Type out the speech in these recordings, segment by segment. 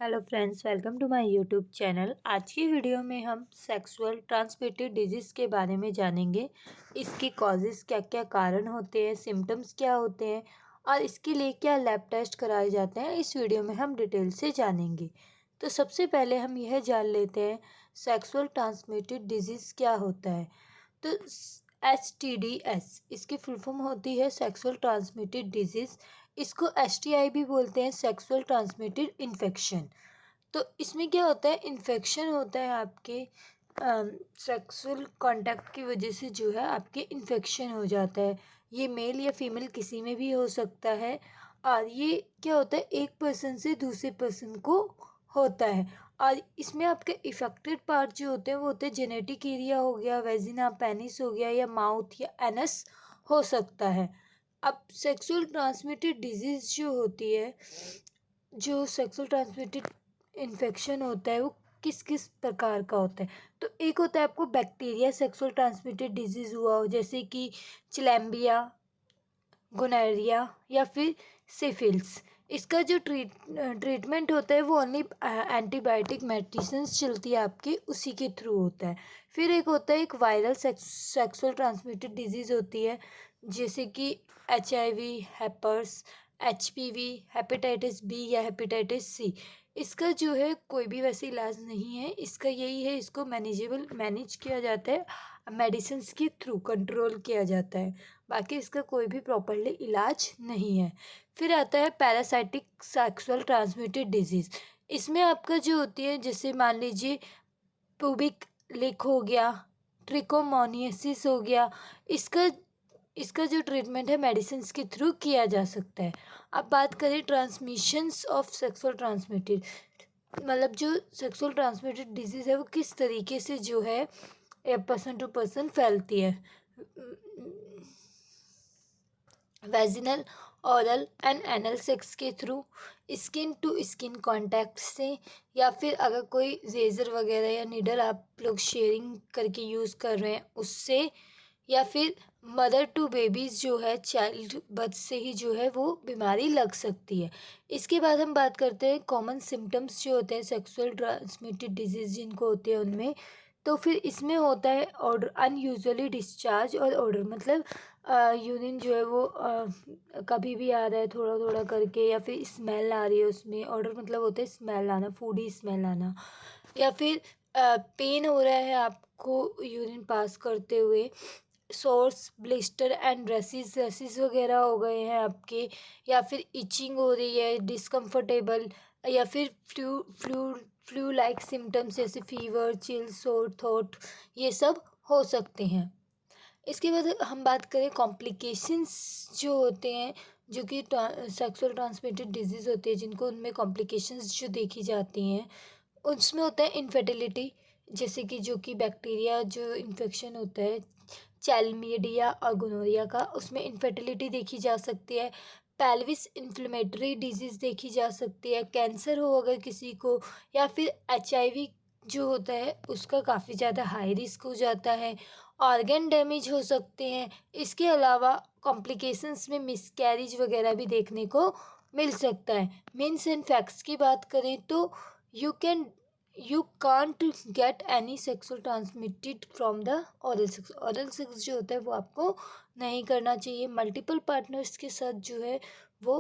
Hello friends, welcome to my YouTube channel. आज की video में हम सेक्सुअल ट्रांसमिटेड डिजीज़ के बारे में जानेंगे। इसके कॉजेज़ क्या क्या कारण होते हैं, सिम्टम्स क्या होते हैं और इसके लिए क्या लैब टेस्ट कराए जाते हैं, इस वीडियो में हम डिटेल से जानेंगे। तो सबसे पहले हम यह जान लेते हैं सेक्सुअल ट्रांसमिटेड डिजीज़ क्या होता है। तो STDs इसकी फुल फॉर्म होती है सेक्सुअल ट्रांसमिटेड डिजीज़। इसको STI भी बोलते हैं, सेक्सुअल ट्रांसमिटेड इन्फेक्शन। तो इसमें क्या होता है, इन्फेक्शन होता है आपके सेक्सुअल कांटेक्ट की वजह से जो है आपके इन्फेक्शन हो जाता है। ये मेल या फीमेल किसी में भी हो सकता है और ये क्या होता है, एक पर्सन से दूसरे पर्सन को होता है। और इसमें आपके इफेक्टेड पार्ट जो होते हैं वो होते हैं जेनेटिक एरिया हो गया, वेजिना, पेनिस हो गया या माउथ या एनस हो सकता है। अब सेक्सुअल ट्रांसमिटेड डिजीज़ जो होती है, जो सेक्सुअल ट्रांसमिटेड इन्फेक्शन होता है वो किस किस प्रकार का होता है। तो एक होता है आपको बैक्टीरिया सेक्सुअल ट्रांसमिटेड डिजीज़ हुआ हो, जैसे कि चिलैम्बिया, गोनोरिया या फिर सिफिलिस। इसका जो ट्रीटमेंट होता है वो ओनली एंटीबायोटिक मेडिसिन्स चलती है आपकी, उसी के थ्रू होता है। फिर एक होता है एक वायरल सेक्सुअल ट्रांसमिटेड डिजीज़ होती है, जैसे कि HIV, हैपर्स, HPV, हेपेटाइटिस बी या हेपेटाइटिस सी। इसका जो है कोई भी वैसे इलाज नहीं है, इसका यही है, इसको मैनेज किया जाता है, मेडिसिन्स के थ्रू कंट्रोल किया जाता है। बाकी इसका कोई भी प्रॉपरली इलाज नहीं है। फिर आता है पैरासाइटिक सेक्सुअल ट्रांसमिटेड डिजीज़। इसमें आपका जो होती है, जैसे मान लीजिए प्यूबिक लीक हो गया, ट्रिकोमोनियासिस हो गया। इसका इसका जो ट्रीटमेंट है मेडिसिन्स के थ्रू किया जा सकता है। अब बात करें ट्रांसमिशंस ऑफ सेक्सुअल ट्रांसमिटेड, मतलब जो सेक्सुअल ट्रांसमिटेड डिजीज़ है वो किस तरीके से जो है पर्सन टू पर्सन फैलती है। Vaginal, oral and anal sex के through, skin to skin contact से, या फिर अगर कोई रेज़र वगैरह या नीडल आप लोग शेयरिंग करके यूज़ कर रहे हैं उससे, या फिर मदर टू बेबीज़ जो है चाइल्ड बर्थ से ही जो है वो बीमारी लग सकती है। इसके बाद हम बात करते हैं कॉमन सिम्टम्स जो होते हैं सेक्सुअल ट्रांसमिटेड डिजीज़ जिनको होते हैं उनमें। तो फिर इसमें होता है ऑर्डर, अनयूजुअली डिस्चार्ज और ऑर्डर, मतलब यूरिन जो है वो कभी भी आ रहा है थोड़ा थोड़ा करके, या फिर स्मेल आ रही है उसमें। ऑर्डर मतलब होता है स्मेल आना, फूडी स्मेल आना, या फिर पेन हो रहा है आपको यूरिन पास करते हुए। Sores, blister and rashes rashes वगैरह हो गए हैं आपके, या फिर इचिंग हो रही है, डिस्कम्फर्टेबल, या फिर flu flu flu like symptoms जैसे फीवर, चिल, सोर थ्रोट, ये सब हो सकते हैं। इसके बाद हम बात करें कॉम्प्लिकेशंस जो होते हैं, जो कि सेक्सुअल ट्रांसमिटेड डिजीज़ होती है जिनको, उनमें कॉम्प्लिकेशंस जो देखी जाती हैं उसमें होता है इनफर्टिलिटी, जैसे कि जो कि बैक्टीरिया जो इन्फेक्शन होता है चैलमिडिया और गोनोरिया का, उसमें इनफर्टिलिटी देखी जा सकती है। पेल्विस इन्फ्लेमेटरी डिजीज़ देखी जा सकती है, कैंसर हो अगर किसी को, या फिर HIV जो होता है उसका काफ़ी ज़्यादा हाई रिस्क हो जाता है। ऑर्गन डैमेज हो सकते हैं। इसके अलावा कॉम्प्लिकेशंस में मिसकैरेज वगैरह भी देखने को मिल सकता है। मीन्स एंड फैक्ट्स की बात करें तो you can you can't get any sexual transmitted from the oral sex. Oral sex जो होता है वो आपको नहीं करना चाहिए। मल्टीपल पार्टनर्स के साथ जो है वो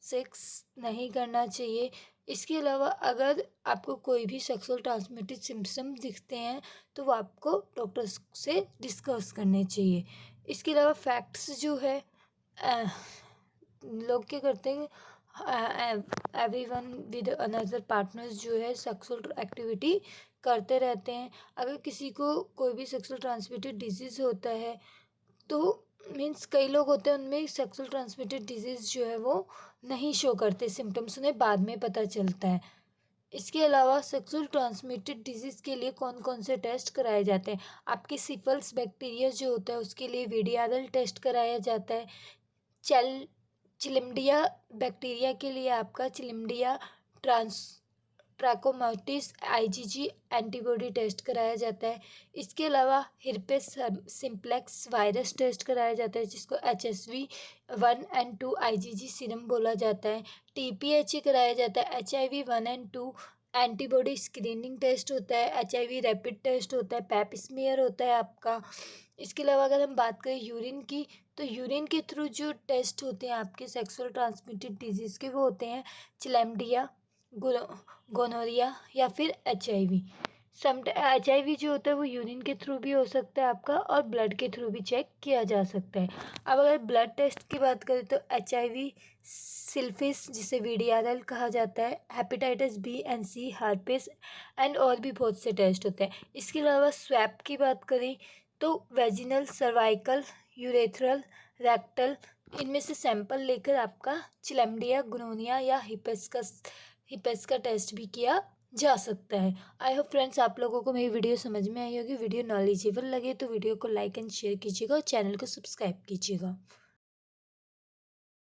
सेक्स नहीं करना चाहिए। इसके अलावा अगर आपको कोई भी सेक्सुअल ट्रांसमिटेड सिम्पटम दिखते हैं तो वो आपको डॉक्टर्स से डिस्कस करने चाहिए। इसके अलावा फैक्ट्स जो है, लोग क्या करते हैं, एवरीवन विद अनदर पार्टनर्स जो है सेक्सुअल एक्टिविटी करते रहते हैं। अगर किसी को कोई भी सेक्सुअल ट्रांसमिटेड डिजीज़ होता है तो मीन्स कई लोग होते हैं उनमें सेक्सुअल ट्रांसमिटेड डिजीज़ जो है वो नहीं शो करते सिम्टम्स, उन्हें बाद में पता चलता है। इसके अलावा सेक्सुअल ट्रांसमिटेड डिजीज़ के लिए कौन कौन से टेस्ट कराए जाते हैं, आपके सिफल्स बैक्टीरिया जो होता है उसके लिए वीडियारल टेस्ट कराया जाता है। चल चिलिम्डिया बैक्टीरिया के लिए आपका चिलिम्डिया ट्रांस ट्रैकोमाटिस आईजीजी एंटीबॉडी टेस्ट कराया जाता है। इसके अलावा हिर्पेस सिम्प्लेक्स वायरस टेस्ट कराया जाता है, जिसको HSV 1 and 2 आईजीजी सीरम बोला जाता है। TPHE कराया जाता है। HIV 1 and 2 antibody screening test होता है। HIV रैपिड टेस्ट होता है। पैप स्मीयर होता है आपका। इसके अलावा अगर हम बात करें यूरिन की, तो यूरिन के थ्रू जो टेस्ट होते हैं आपके सेक्सुअल ट्रांसमिटेड डिजीज़ के, वो होते हैं चिलैम्डिया, गोनोरिया या फिर HIV। HIV जो होता है वो यूरिन के थ्रू भी हो सकता है आपका, और ब्लड के थ्रू भी चेक किया जा सकता है। अब अगर ब्लड टेस्ट की बात करें तो HIV सिल्फिस, जिसे VDRL कहा जाता है, hepatitis B and C, हार्पिस and और भी बहुत से टेस्ट होते हैं। इसके अलावा स्वैप की बात करें तो वेजिनल, सर्वाइकल, यूरेथ्रल, रेक्टल, इनमें से सैंपल लेकर आपका चिलैम्डिया, गोनोरिया या हिपेस का टेस्ट भी किया जा सकता है। आई होप फ्रेंड्स आप लोगों को मेरी वीडियो समझ में आई होगी। वीडियो नॉलेजेबल लगे तो वीडियो को लाइक एंड शेयर कीजिएगा और चैनल को सब्सक्राइब कीजिएगा।